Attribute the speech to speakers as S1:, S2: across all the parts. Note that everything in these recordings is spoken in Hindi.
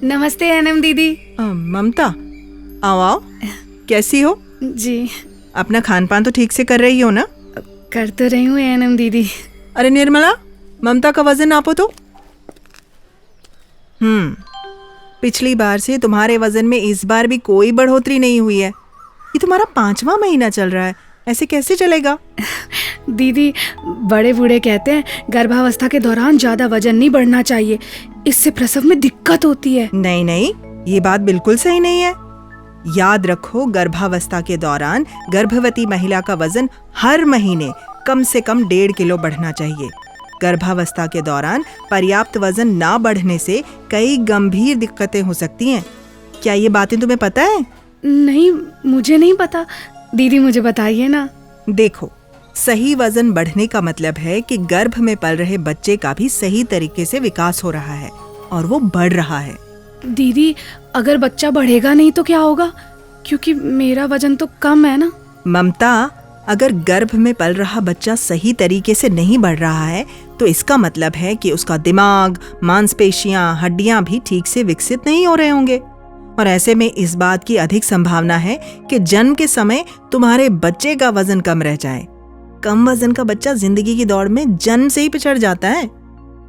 S1: नमस्ते एनम दीदी।
S2: ममता, आओ आओ। कैसी हो?
S1: जी
S2: अपना खान पान तो ठीक से कर रही हो ना?
S1: कर तो रही हूँ एनम दीदी।
S2: अरे निर्मला, ममता का वजन नापो तो। पिछली बार से तुम्हारे वजन में इस बार भी कोई बढ़ोतरी नहीं हुई है। ये तुम्हारा 5वां महीना चल रहा है, ऐसे कैसे चलेगा?
S1: दीदी, बड़े बूढ़े कहते हैं गर्भावस्था के दौरान ज्यादा वजन नहीं बढ़ना चाहिए, इससे प्रसव में दिक्कत होती है।
S2: नहीं नहीं, ये बात बिल्कुल सही नहीं है। याद रखो, गर्भावस्था के दौरान गर्भवती महिला का वजन हर महीने कम से कम 1.5 किलो बढ़ना चाहिए। गर्भावस्था के दौरान पर्याप्त वजन ना बढ़ने से कई गंभीर दिक्कतें हो सकती हैं। क्या ये बातें तुम्हें पता है?
S1: नहीं, मुझे नहीं पता। दीदी मुझे बताइए ना।
S2: देखो, सही वजन बढ़ने का मतलब है कि गर्भ में पल रहे बच्चे का भी सही तरीके से विकास हो रहा है और वो बढ़ रहा है।
S1: दीदी, अगर बच्चा बढ़ेगा नहीं तो क्या होगा? क्योंकि मेरा वजन तो कम है ना।
S2: ममता, अगर गर्भ में पल रहा बच्चा सही तरीके से नहीं बढ़ रहा है तो इसका मतलब है कि उसका दिमाग, मांसपेशियां, हड्डियां भी ठीक से विकसित नहीं हो रहे होंगे। और ऐसे में इस बात की अधिक संभावना है कि जन्म के समय तुम्हारे बच्चे का वजन कम रह जाए। कम वजन का बच्चा जिंदगी की दौड़ में जन्म से ही पिछड़ जाता है।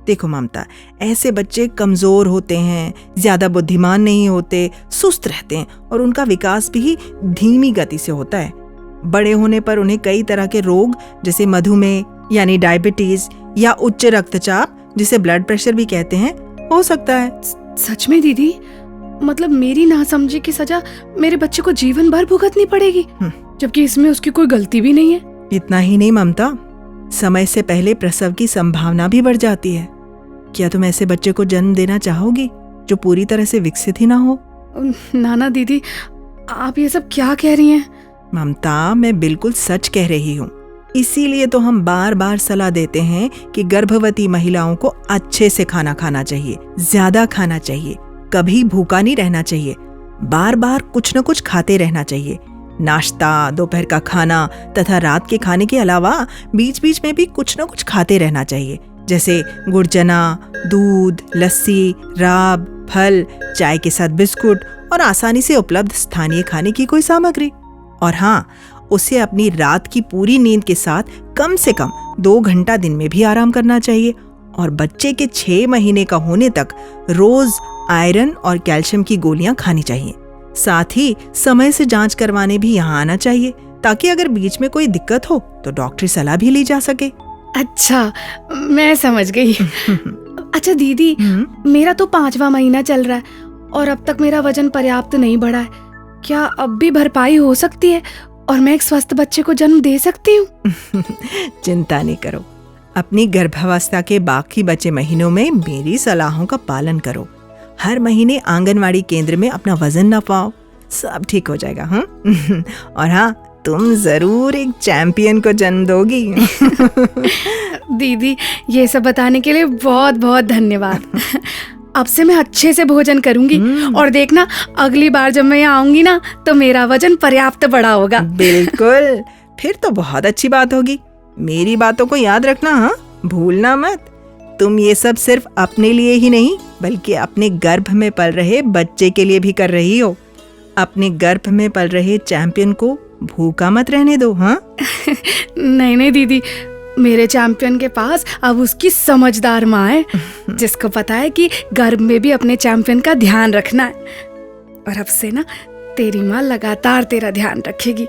S2: देखो ममता, ऐसे बच्चे कमजोर होते हैं, ज्यादा बुद्धिमान नहीं होते, सुस्त रहते हैं और उनका विकास भी धीमी गति से होता है। बड़े होने पर उन्हें कई तरह के रोग जैसे मधुमेह यानी डायबिटीज या उच्च रक्तचाप जिसे ब्लड प्रेशर भी कहते हैं हो सकता है।
S1: सच में दीदी? मतलब मेरी नासमझी की सजा मेरे बच्चे को जीवन भर भुगतनी पड़ेगी, जबकि इसमें उसकी कोई गलती भी नहीं है।
S2: इतना ही नहीं ममता, समय से पहले प्रसव की संभावना भी बढ़ जाती है। क्या तुम ऐसे बच्चे को जन्म देना चाहोगी जो पूरी तरह से विकसित ही ना हो?
S1: नाना दीदी, आप ये सब क्या कह रही हैं?
S2: ममता, मैं बिल्कुल सच कह रही हूँ। इसीलिए तो हम बार बार सलाह देते हैं कि गर्भवती महिलाओं को अच्छे से खाना खाना चाहिए, ज्यादा खाना चाहिए, कभी भूखा नहीं रहना चाहिए, बार बार कुछ न कुछ खाते रहना चाहिए। नाश्ता, दोपहर का खाना तथा रात के खाने के अलावा बीच बीच में भी कुछ न कुछ खाते रहना चाहिए, जैसे गुड़ चना, दूध, लस्सी, राब, फल, चाय के साथ बिस्कुट और आसानी से उपलब्ध स्थानीय खाने की कोई सामग्री। और हाँ, उसे अपनी रात की पूरी नींद के साथ कम से कम 2 घंटा दिन में भी आराम करना चाहिए। और बच्चे के 6 महीने का होने तक रोज आयरन और कैल्शियम की गोलियां खानी चाहिए। साथ ही समय से जांच करवाने भी यहाँ आना चाहिए, ताकि अगर बीच में कोई दिक्कत हो तो डॉक्टरी सलाह भी ली जा सके।
S1: अच्छा, मैं समझ गई। अच्छा दीदी, मेरा तो 5वां महीना चल रहा है और अब तक मेरा वजन पर्याप्त नहीं बढ़ा है। क्या अब भी भरपाई हो सकती है और मैं एक स्वस्थ बच्चे को जन्म दे सकती हूँ?
S2: चिंता नहीं करो, अपनी गर्भावस्था के बाकी बचे महीनों में मेरी सलाहों का पालन करो। हर महीने आंगनवाड़ी केंद्र में अपना वजन नापाओ, सब ठीक हो जाएगा। और हाँ, तुम जरूर एक चैंपियन को जन्म दोगी।
S1: दीदी, ये सब बताने के लिए बहुत बहुत धन्यवाद। अब से मैं अच्छे से भोजन करूंगी और देखना, अगली बार जब मैं यहाँ आऊंगी ना तो मेरा वजन पर्याप्त बड़ा होगा।
S2: बिल्कुल, फिर तो बहुत अच्छी बात होगी। मेरी बातों को याद रखना, हाँ, भूलना मत। तुम ये सब सिर्फ अपने लिए ही नहीं बल्कि अपने गर्भ में पल रहे बच्चे के लिए भी कर रही हो। अपने गर्भ में पल रहे चैंपियन को भूखा मत रहने दो। हाँ
S1: नहीं नहीं दीदी, मेरे चैंपियन के पास अब उसकी समझदार माँ है, जिसको पता है कि गर्भ में भी अपने चैंपियन का ध्यान रखना है। और अब से ना तेरी माँ लगातार तेरा ध्यान रखेगी।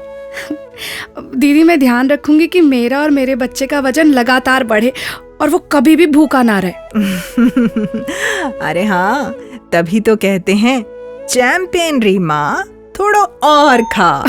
S1: दीदी, मैं ध्यान रखूंगी कि मेरा और मेरे बच्चे का वजन लगातार बढ़े और वो कभी भी भूखा ना रहे।
S2: अरे हाँ, तभी तो कहते हैं चैंपियन री माँ थोड़ा और खा।